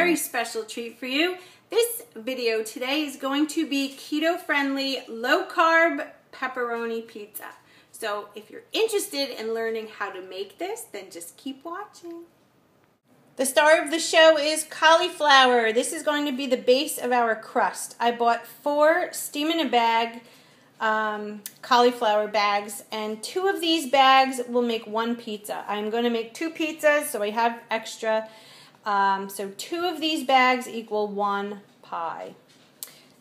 very special treat for you. This video today is going to be keto-friendly, low-carb pepperoni pizza. So if you're interested in learning how to make this, then just keep watching. The star of the show is cauliflower. This is going to be the base of our crust. I bought 4 steam in a bag cauliflower bags, and 2 of these bags will make 1 pizza. I'm going to make 2 pizzas, so I have extra. So 2 of these bags equal 1 pie.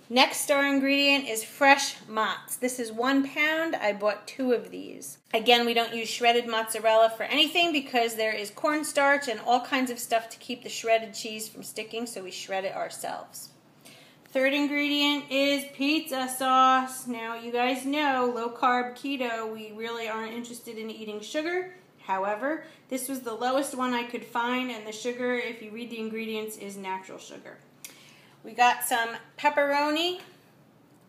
Next star ingredient is fresh mozz. This is 1 pound. I bought 2 of these. Again, we don't use shredded mozzarella for anything because there is cornstarch and all kinds of stuff to keep the shredded cheese from sticking, so we shred it ourselves. Third ingredient is pizza sauce. Now, you guys know, low carb keto, we really aren't interested in eating sugar. However, this was the lowest one I could find, and the sugar, if you read the ingredients, is natural sugar. We got some pepperoni,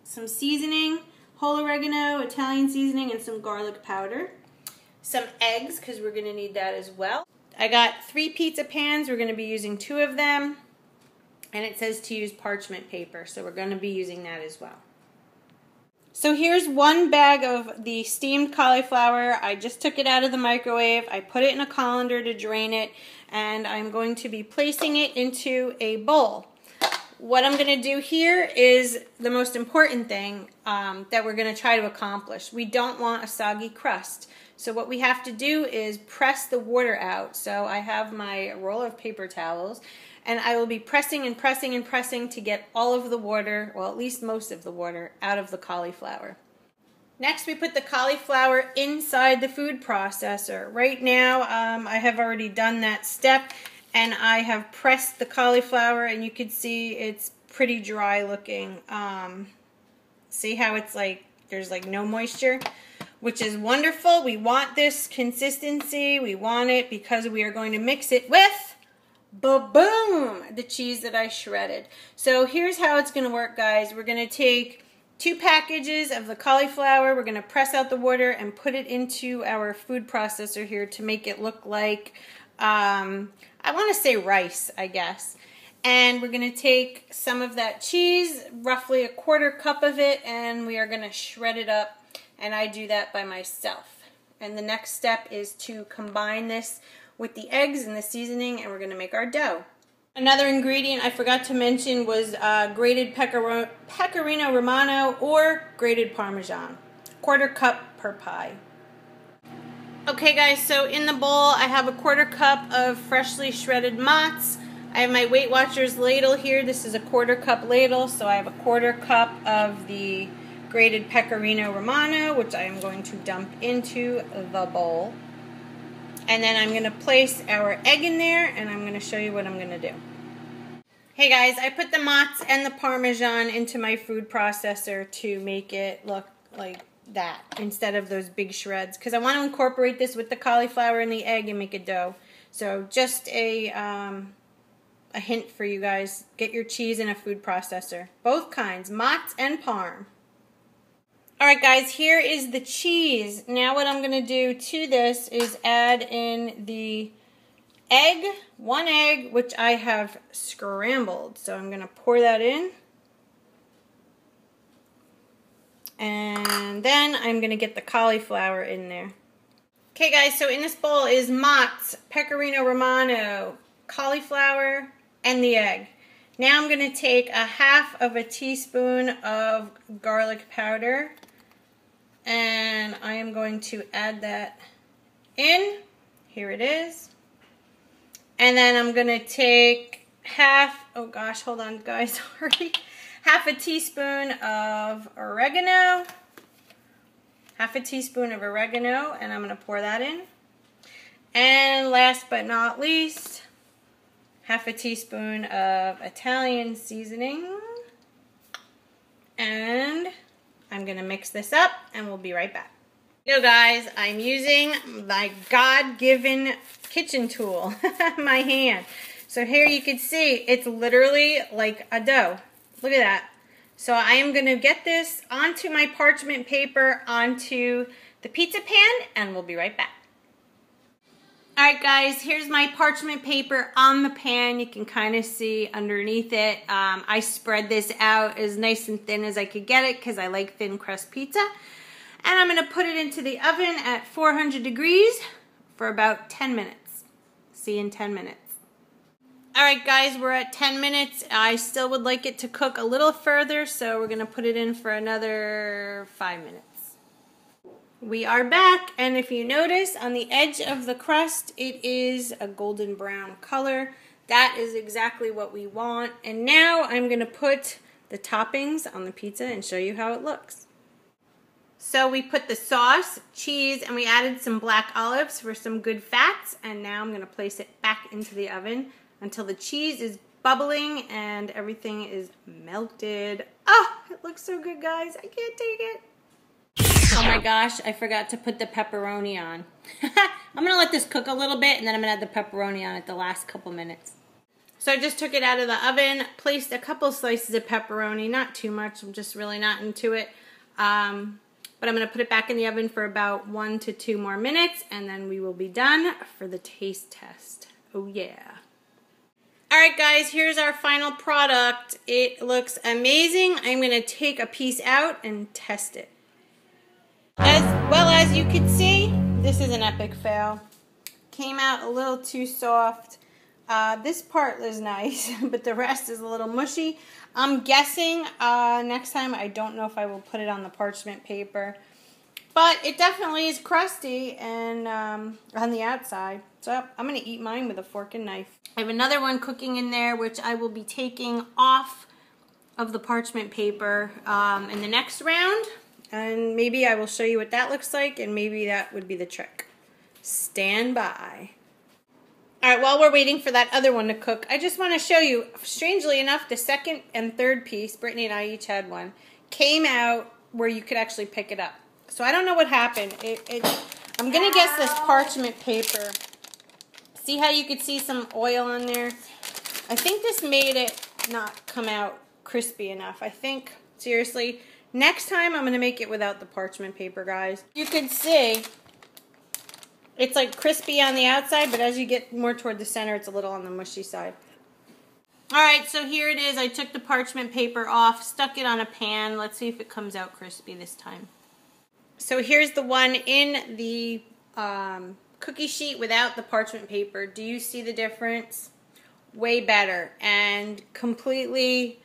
some seasoning, whole oregano, Italian seasoning, and some garlic powder. Some eggs, because we're going to need that as well. I got 3 pizza pans. We're going to be using 2 of them. And it says to use parchment paper, so we're going to be using that as well. So here's 1 bag of the steamed cauliflower. I just took it out of the microwave. I put it in a colander to drain it, and I'm going to be placing it into a bowl. What I'm going to do here is the most important thing that we're going to try to accomplish. We don't want a soggy crust. So what we have to do is press the water out. So I have my roll of paper towels, and I will be pressing and pressing and pressing to get all of the water, well, at least most of the water, out of the cauliflower. Next, we put the cauliflower inside the food processor. Right now, I have already done that step, and I have pressed the cauliflower, and you can see it's pretty dry looking. See how it's like, there's like no moisture, which is wonderful. We want this consistency. We want it because we are going to mix it with, ba-boom, the cheese that I shredded. So here's how it's going to work, guys. We're going to take 2 packages of the cauliflower. We're going to press out the water and put it into our food processor here to make it look like, I want to say rice, I guess. And we're going to take some of that cheese, roughly 1/4 cup of it, and we are going to shred it up. And I do that by myself. And the next step is to combine this with the eggs and the seasoning, and we're going to make our dough. Another ingredient I forgot to mention was grated pecorino romano or grated parmesan. 1/4 cup per pie. Okay guys, so in the bowl I have 1/4 cup of freshly shredded mozz. I have my Weight Watchers ladle here. This is a 1/4 cup ladle, so I have 1/4 cup of the grated pecorino romano, which I am going to dump into the bowl. And then I'm going to place our egg in there, and I'm going to show you what I'm going to do. Hey guys, I put the mozz and the parmesan into my food processor to make it look like that instead of those big shreds, because I want to incorporate this with the cauliflower and the egg and make a dough. So just a hint for you guys, get your cheese in a food processor. Both kinds, mozz and parm. Alright guys, here is the cheese. Now what I'm going to do to this is add in the egg, 1 egg, which I have scrambled. So I'm going to pour that in. And then I'm going to get the cauliflower in there. Okay guys, so in this bowl is mozz, pecorino romano, cauliflower, and the egg. Now I'm going to take 1/2 teaspoon of garlic powder, and I am going to add that in. Here it is. And then I'm going to take oh gosh, hold on guys, sorry. 1/2 teaspoon of oregano. 1/2 teaspoon of oregano, and I'm going to pour that in. And last but not least, 1/2 teaspoon of Italian seasoning. And I'm going to mix this up, and we'll be right back. So guys, I'm using my God-given kitchen tool, my hand. So here you can see, it's literally like a dough. Look at that. So I am going to get this onto my parchment paper, onto the pizza pan, and we'll be right back. Alright guys, here's my parchment paper on the pan. You can kind of see underneath it. I spread this out as nice and thin as I could get it because I like thin crust pizza. And I'm going to put it into the oven at 400 degrees for about 10 minutes. See you in 10 minutes. Alright guys, we're at 10 minutes. I still would like it to cook a little further, so we're going to put it in for another 5 minutes. We are back, and if you notice on the edge of the crust, it is a golden brown color. That is exactly what we want. And now I'm going to put the toppings on the pizza and show you how it looks. So we put the sauce, cheese, and we added some black olives for some good fats. And now I'm going to place it back into the oven until the cheese is bubbling and everything is melted. Oh, it looks so good, guys. I can't take it. Oh my gosh, I forgot to put the pepperoni on. I'm going to let this cook a little bit and then I'm going to add the pepperoni on it the last couple minutes. So I just took it out of the oven, placed a couple slices of pepperoni, not too much, I'm just really not into it. But I'm going to put it back in the oven for about 1 to 2 more minutes and then we will be done for the taste test. Oh yeah. Alright guys, here's our final product. It looks amazing. I'm going to take a piece out and test it. As well as you can see, this is an epic fail. Came out a little too soft. This part is nice, but the rest is a little mushy. I'm guessing next time, I don't know if I will put it on the parchment paper. But it definitely is crusty and on the outside. So I'm going to eat mine with a fork and knife. I have another one cooking in there, which I will be taking off of the parchment paper in the next round. And maybe I will show you what that looks like, and maybe that would be the trick. Stand by. Alright, while we're waiting for that other one to cook, I just want to show you, strangely enough, the second and third piece, Brittany and I each had one, came out where you could actually pick it up. So I don't know what happened. I'm going to guess this parchment paper. See how you could see some oil on there? I think this made it not come out crispy enough. I think, seriously, next time I'm going to make it without the parchment paper, guys. You can see it's like crispy on the outside, but as you get more toward the center, it's a little on the mushy side. Alright, so here it is. I took the parchment paper off, stuck it on a pan. Let's see if it comes out crispy this time. So here's the one in the cookie sheet without the parchment paper. Do you see the difference? Way better and completely...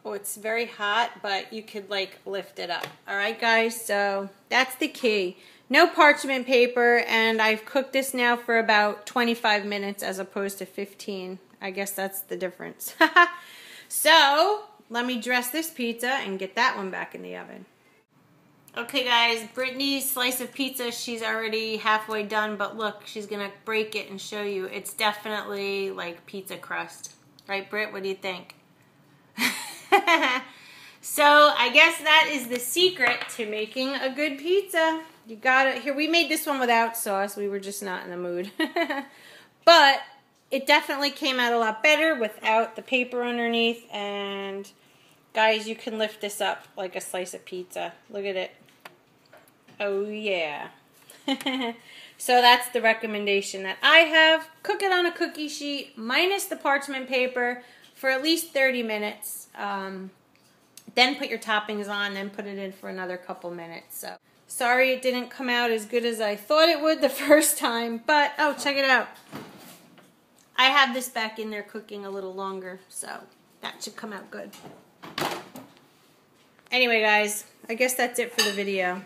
Oh, it's very hot, but you could like lift it up. All right, guys, so that's the key. No parchment paper, and I've cooked this now for about 25 minutes as opposed to 15. I guess that's the difference. So let me dress this pizza and get that one back in the oven. Okay, guys, Brittany's slice of pizza, she's already halfway done, but look, she's going to break it and show you. It's definitely like pizza crust. Right, Britt? What do you think? So I guess that is the secret to making a good pizza. You gotta, here we made this one without sauce. We were just not in the mood. But it definitely came out a lot better without the paper underneath. And guys, you can lift this up like a slice of pizza. Look at it. Oh yeah. So that's the recommendation that I have. Cook it on a cookie sheet minus the parchment paper for at least 30 minutes. Then put your toppings on, then put it in for another couple minutes. So sorry it didn't come out as good as I thought it would the first time, but oh, check it out. I have this back in there cooking a little longer, so that should come out good. Anyway, guys, I guess that's it for the video.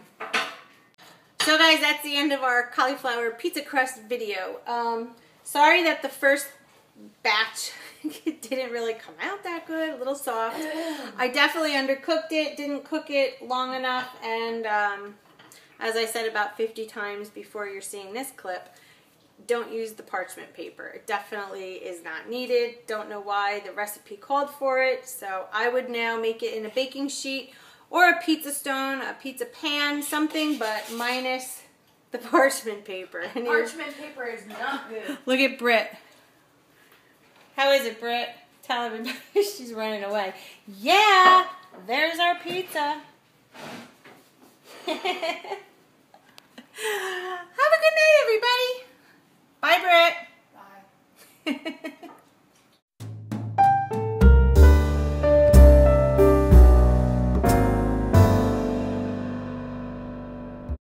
So guys, that's the end of our cauliflower pizza crust video. Sorry that the first batch didn't really come out that good, a little soft. I definitely undercooked it, didn't cook it long enough, and as I said about 50 times before you're seeing this clip, don't use the parchment paper. It definitely is not needed. Don't know why the recipe called for it, so I would now make it in a baking sheet or a pizza stone, a pizza pan, something, but minus the parchment paper. And parchment paper is not good. Look at Britt. How is it, Britt? Tell everybody. She's running away. Yeah, there's our pizza.